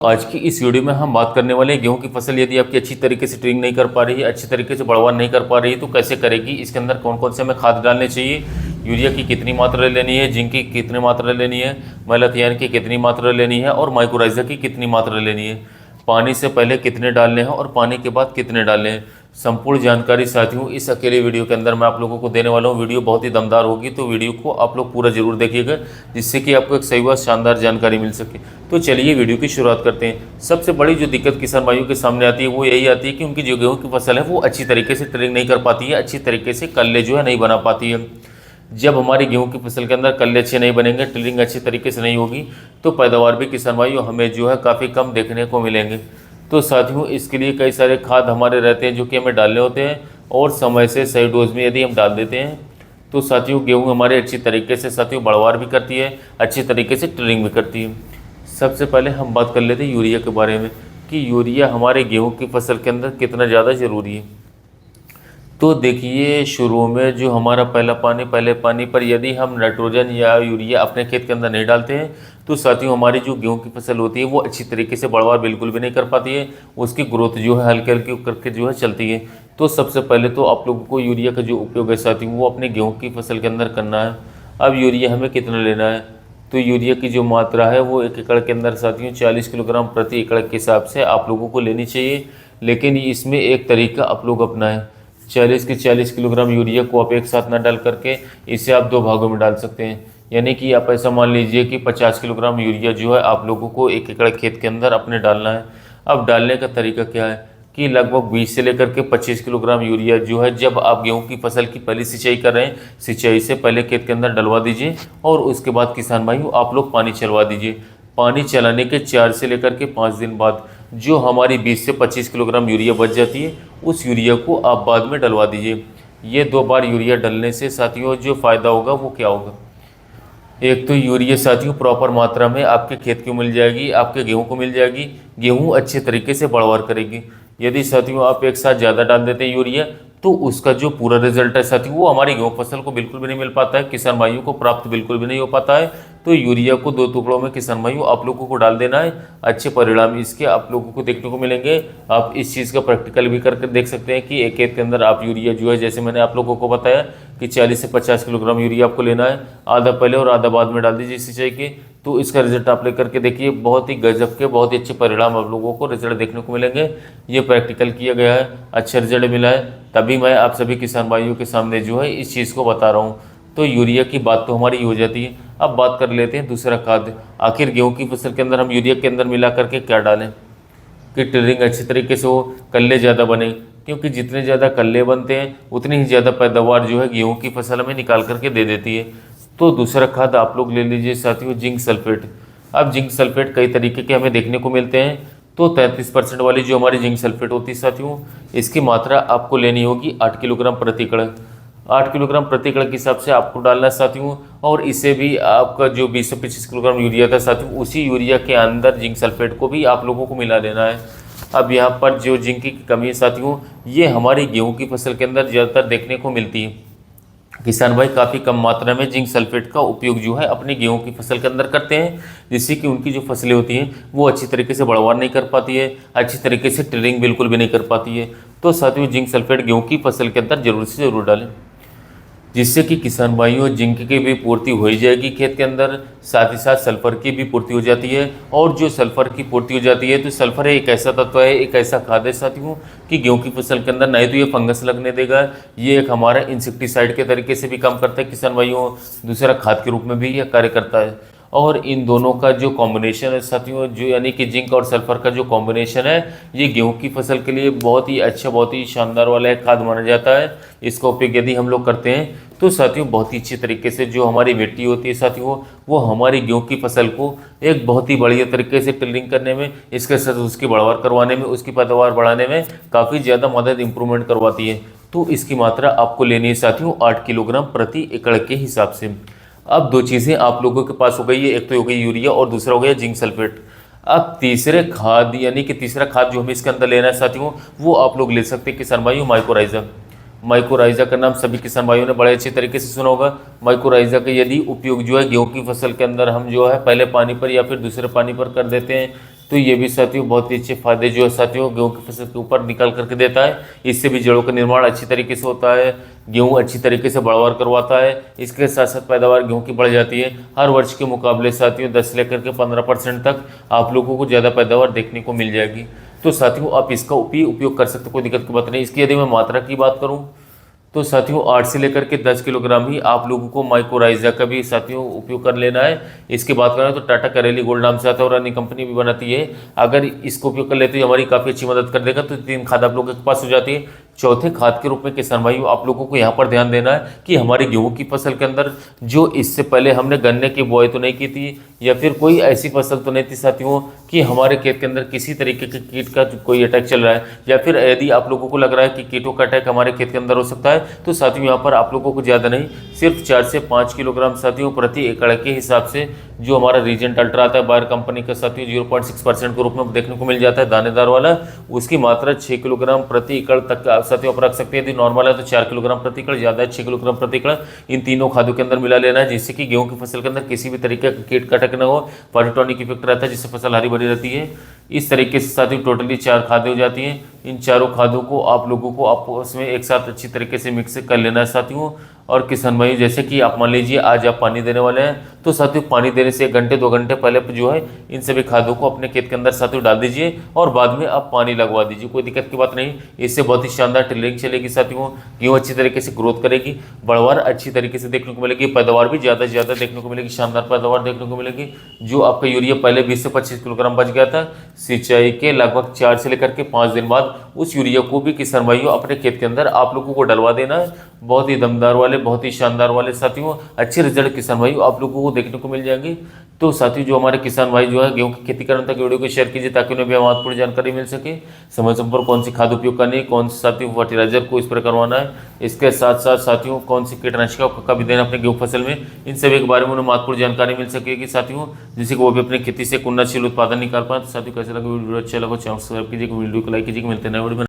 आज की इस वीडियो में हम बात करने वाले हैं गेहूं की फसल यदि आपकी अच्छी तरीके से ट्रिमिंग नहीं कर पा रही है, अच्छी तरीके से बढ़वान नहीं कर पा रही है तो कैसे करेगी, इसके अंदर कौन कौन से हमें खाद डालने चाहिए, यूरिया की कितनी मात्रा लेनी है, जिंक की कितनी मात्रा लेनी है, मैलाथियान की कितनी मात्रा लेनी है और माइक्रोराइजा की कितनी मात्रा लेनी है, पानी से पहले कितने डालने हैं और पानी के बाद कितने डालने हैं। संपूर्ण जानकारी साथियों इस अकेले वीडियो के अंदर मैं आप लोगों को देने वाला हूँ। वीडियो बहुत ही दमदार होगी, तो वीडियो को आप लोग पूरा जरूर देखिएगा जिससे कि आपको एक सही व शानदार जानकारी मिल सके। तो चलिए वीडियो की शुरुआत करते हैं। सबसे बड़ी जो दिक्कत किसान भाइयों के सामने आती है वो यही आती है कि उनकी जो गेहूँ की फसल है वो अच्छी तरीके से ट्रिमिंग नहीं कर पाती है, अच्छी तरीके से कल्ले जो है नहीं बना पाती है। जब हमारी गेहूं की फसल के अंदर कल्ले अच्छे नहीं बनेंगे, टिलिंग अच्छी तरीके से नहीं होगी, तो पैदावार भी किसान भाइयों हमें जो है काफ़ी कम देखने को मिलेंगे। तो साथियों इसके लिए कई सारे खाद हमारे रहते हैं जो कि हमें डालने होते हैं, और समय से सही डोज में यदि हम डाल देते हैं तो साथियों गेहूँ हमारे अच्छी तरीके से साथियों बढ़वार भी करती है, अच्छी तरीके से टिलिंग भी करती है। सबसे पहले हम बात कर लेते हैं यूरिया के बारे में कि यूरिया हमारे गेहूँ की फसल के अंदर कितना ज़्यादा ज़रूरी है। तो देखिए शुरू में जो हमारा पहले पानी पर यदि हम नाइट्रोजन या यूरिया अपने खेत के अंदर नहीं डालते हैं तो साथियों हमारी जो गेहूं की फसल होती है वो अच्छी तरीके से बढ़वार बिल्कुल भी नहीं कर पाती है, उसकी ग्रोथ जो है हल्के हल्के करके जो है चलती है। तो सबसे पहले तो आप लोगों को यूरिया का जो उपयोग है साथियों वो अपने गेहूँ की फसल के अंदर करना है। अब यूरिया हमें कितना लेना है, तो यूरिया की जो मात्रा है वो 1 एकड़ के अंदर साथियों 40 किलोग्राम प्रति एकड़ के हिसाब से आप लोगों को लेनी चाहिए। लेकिन इसमें एक तरीका आप लोग अपनाएं, 40 किलोग्राम यूरिया को आप एक साथ ना डाल करके इसे आप 2 भागों में डाल सकते हैं। यानी कि आप ऐसा मान लीजिए कि 50 किलोग्राम यूरिया जो है आप लोगों को 1 एकड़ खेत के अंदर अपने डालना है। अब डालने का तरीका क्या है कि लगभग 20 से लेकर के 25 किलोग्राम यूरिया जो है जब आप गेहूं की फसल की पहली सिंचाई कर रहे हैं, सिंचाई से पहले खेत के अंदर डलवा दीजिए और उसके बाद किसान भाइयों आप लोग पानी चलवा दीजिए। पानी चलाने के 4 से लेकर के 5 दिन बाद जो हमारी 20 से 25 किलोग्राम यूरिया बच जाती है उस यूरिया को आप बाद में डलवा दीजिए। ये 2 बार यूरिया डलने से साथियों जो फ़ायदा होगा वो क्या होगा, एक तो यूरिया साथियों प्रॉपर मात्रा में आपके खेत को मिल जाएगी, आपके गेहूं को मिल जाएगी, गेहूं अच्छे तरीके से बढ़वार करेगी। यदि साथियों आप एक साथ ज़्यादा डाल देते हैं यूरिया तो उसका जो पूरा रिजल्ट है साथियों वो हमारी गेहूं फसल को बिल्कुल भी नहीं मिल पाता है, किसान भाइयों को प्राप्त बिल्कुल भी नहीं हो पाता है। तो यूरिया को 2 टुकड़ों में किसान भाइयों आप लोगों को डाल देना है, अच्छे परिणाम इसके आप लोगों को देखने को मिलेंगे। आप इस चीज़ का प्रैक्टिकल भी करके देख सकते हैं कि एक खेत के अंदर आप यूरिया जो है जैसे मैंने आप लोगों को बताया कि 40 से 50 किलोग्राम यूरिया आपको लेना है, आधा पहले और आधा बाद में डाल दीजिए सिंचाई के। तो इसका रिजल्ट आप लेकर के देखिए, बहुत ही गजब के बहुत ही अच्छे परिणाम आप लोगों को रिजल्ट देखने को मिलेंगे। ये प्रैक्टिकल किया गया है, अच्छा रिजल्ट मिला है, तभी मैं आप सभी किसान भाइयों के सामने जो है इस चीज़ को बता रहा हूँ। तो यूरिया की बात तो हमारी हो जाती है। अब बात कर लेते हैं दूसरा खाद, आखिर गेहूँ की फसल के अंदर हम यूरिया के अंदर मिला करके क्या डालें कि टिलिंग अच्छी तरीके से हो, कल्ले ज़्यादा बने, क्योंकि जितने ज़्यादा कल्ले बनते हैं उतनी ही ज़्यादा पैदावार जो है गेहूँ की फसल हमें निकाल करके दे देती है। तो दूसरा खाद आप लोग ले लीजिए साथियों जिंक सल्फेट। अब जिंक सल्फेट कई तरीके के हमें देखने को मिलते हैं, तो 33% वाली जो हमारी जिंक सल्फेट होती है साथियों इसकी मात्रा आपको लेनी होगी 8 किलोग्राम प्रति एकड़। 8 किलोग्राम प्रति एकड़ के हिसाब से आपको डालना है साथियों, और इसे भी आपका जो 20 से 25 किलोग्राम यूरिया था साथियों उसी यूरिया के अंदर जिंक सल्फेट को भी आप लोगों को मिला देना है। अब यहाँ पर जो जिंक की कमी है साथियों ये हमारी गेहूँ की फसल के अंदर ज़्यादातर देखने को मिलती है। किसान भाई काफ़ी कम मात्रा में जिंक सल्फेट का उपयोग जो है अपनी गेहूं की फसल के अंदर करते हैं, जिससे कि उनकी जो फसलें होती हैं वो अच्छी तरीके से बढ़वार नहीं कर पाती है, अच्छी तरीके से टिलिंग बिल्कुल भी नहीं कर पाती है। तो साथियों जिंक सल्फेट गेहूं की फसल के अंदर जरूर से ज़रूर डालें, जिससे कि किसान भाइयों जिंक की भी पूर्ति हो ही जाएगी खेत के अंदर, साथ ही साथ सल्फर की भी पूर्ति हो जाती है। और जो सल्फर की पूर्ति हो जाती है तो सल्फर एक ऐसा तत्व है, एक ऐसा खाद है साथियों कि गेहूं की फसल के अंदर नहीं तो ये फंगस लगने देगा, ये एक हमारा इंसेक्टिसाइड के तरीके से भी काम करता है किसान भाइयों, दूसरा खाद के रूप में भी यह कार्य करता है। और इन दोनों का जो कॉम्बिनेशन है साथियों, जो यानी कि जिंक और सल्फर का जो कॉम्बिनेशन है ये गेहूं की फसल के लिए बहुत ही अच्छा बहुत ही शानदार वाला एक खाद माना जाता है। इसका उपयोग यदि हम लोग करते हैं तो साथियों बहुत ही अच्छी तरीके से जो हमारी मिट्टी होती है साथियों वो हमारी गेहूं की फसल को एक बहुत ही बढ़िया तरीके से टिलिंग करने में, इसके साथ उसकी बढ़वार करवाने में, उसकी पैदावार बढ़ाने में काफ़ी ज़्यादा मदद इंप्रूवमेंट करवाती है। तो इसकी मात्रा आपको लेनी है साथियों 8 किलोग्राम प्रति एकड़ के हिसाब से। अब 2 चीज़ें आप लोगों के पास हो गई है, एक तो हो गई यूरिया और दूसरा हो गया जिंक सल्फेट। अब तीसरे खाद यानी कि तीसरा खाद जो हमें इसके अंदर लेना है साथियों वो आप लोग ले सकते हैं किसान भाइयों माइक्रोराइजा। माइक्रोराइजा का नाम सभी किसान भाइयों ने बड़े अच्छे तरीके से सुना होगा। माइक्रोराइजा का यदि उपयोग जो है गेहूं की फसल के अंदर हम जो है पहले पानी पर या फिर दूसरे पानी पर कर देते हैं तो ये भी साथियों बहुत ही अच्छे फायदे जो है साथियों गेहूं की फसल के ऊपर निकाल करके देता है। इससे भी जड़ों का निर्माण अच्छी तरीके से होता है, गेहूं अच्छी तरीके से बढ़वार करवाता है। इसके साथ साथ पैदावार गेहूं की बढ़ जाती है। हर वर्ष के मुकाबले साथियों 10 लेकर के 15% तक आप लोगों को ज़्यादा पैदावार देखने को मिल जाएगी। तो साथियों आप इसका उपयोग कर सकते हो, कोई दिक्कत की बात नहीं। इसकी यदि मैं मात्रा की बात करूँ तो साथियों 8 से लेकर के 10 किलोग्राम ही आप लोगों को माइक्रोराइजा का भी साथियों उपयोग कर लेना है। इसकी बात करें तो टाटा करेली गोल्ड नाम से आता है और अन्य कंपनी भी बनाती है। अगर इसको उपयोग कर लेते हैं हमारी काफ़ी अच्छी मदद कर देगा। तो 3 खाद आप लोगों के पास हो जाती है। चौथे खाद के रूप में किसान भाइयों आप लोगों को यहाँ पर ध्यान देना है कि हमारी गेहूं की फसल के अंदर जो इससे पहले हमने गन्ने की बुआई तो नहीं की थी या फिर कोई ऐसी फसल तो नहीं थी साथियों कि हमारे खेत के अंदर किसी तरीके के कीट का कोई अटैक चल रहा है, या फिर यदि आप लोगों को लग रहा है कि कीटों का अटैक हमारे खेत के अंदर हो सकता है, तो साथियों यहाँ पर आप लोगों को ज़्यादा नहीं, सिर्फ 4 से 5 किलोग्राम साथियों प्रति एकड़ के हिसाब से जो हमारा रीजेंट अल्ट्रा आता है बायर कंपनी का साथियों 0.6% के रूप में देखने को मिल जाता है दानेदार वाला, उसकी मात्रा 6 किलोग्राम प्रति एकड़ तक आप साथियों आप रख सकते हैं। यदि नॉर्मल है तो 4 किलोग्राम प्रति एकड़, ज़्यादा है 6 किलोग्राम प्रति एकड़। इन तीनों खादों के अंदर मिला लेना है जिससे कि गेहूं की फसल के अंदर किसी भी तरीके का कीट का अटैक न हो। पाइटोनिक इफेक्ट रहता है जिससे फसल हरी भरी रहती है। इस तरीके से साथियों टोटली 4 खादें हो जाती हैं। इन चारों खादों को आप लोगों को आपस में एक साथ अच्छी तरीके से मिक्स कर लेना है साथियों। और किसान भाई जैसे कि आप मान लीजिए आज आप पानी देने वाले हैं तो साथियों पानी देने से 1 घंटे 2 घंटे पहले जो है इन सभी खादों को अपने खेत के अंदर साथियों डाल दीजिए और बाद में आप पानी लगवा दीजिए, कोई दिक्कत की बात नहीं। इससे बहुत ही शानदार टिलरिंग चलेगी साथियों, गेहूँ अच्छी तरीके से ग्रोथ करेगी, बढ़वार अच्छी तरीके से देखने को मिलेगी, पैदावार भी ज़्यादा से ज़्यादा देखने को मिलेगी, शानदार पैदावार देखने को मिलेगी। जो आपका यूरिया पहले 20 से 25 किलोग्राम बच गया था, सिंचाई के लगभग 4 से लेकर के 5 दिन बाद उस यूरिया को भी किसान भाइयों अपने खेत के अंदर आप लोगों को डलवा देना है। बहुत ही दमदार वाले, बहुत ही शानदार वाले साथियों अच्छे रिजल्ट किसान भाइयों आप लोगों को देखने को मिल जाएंगे। तो साथियों जो हमारे किसान भाई जो है गेहूं की खेती करने तक वीडियो को शेयर कीजिए ताकि उन्हें भी महत्वपूर्ण जानकारी मिल सके। समय समय पर कौन सी खाद उपयोग करनी है, कौन से साथियों फर्टिलाइजर को इस पर करवाना है, इसके साथ साथ साथियों कौन सी कीटनाशक का भी देना अपने गेहूं फसल में, इन सभी के बारे में उन्हें महत्वपूर्ण जानकारी मिल सकेगी साथियों, जिससे कि वो भी अपनी खेती से उन्नतशील उत्पादन निकाल पाए। तो साथियों कैसे लगा वीडियो, अच्छा लगा चैनल सब्सक्राइब कीजिए, वीडियो को लाइक कीजिए, मिलते हैं नए वीडियो में।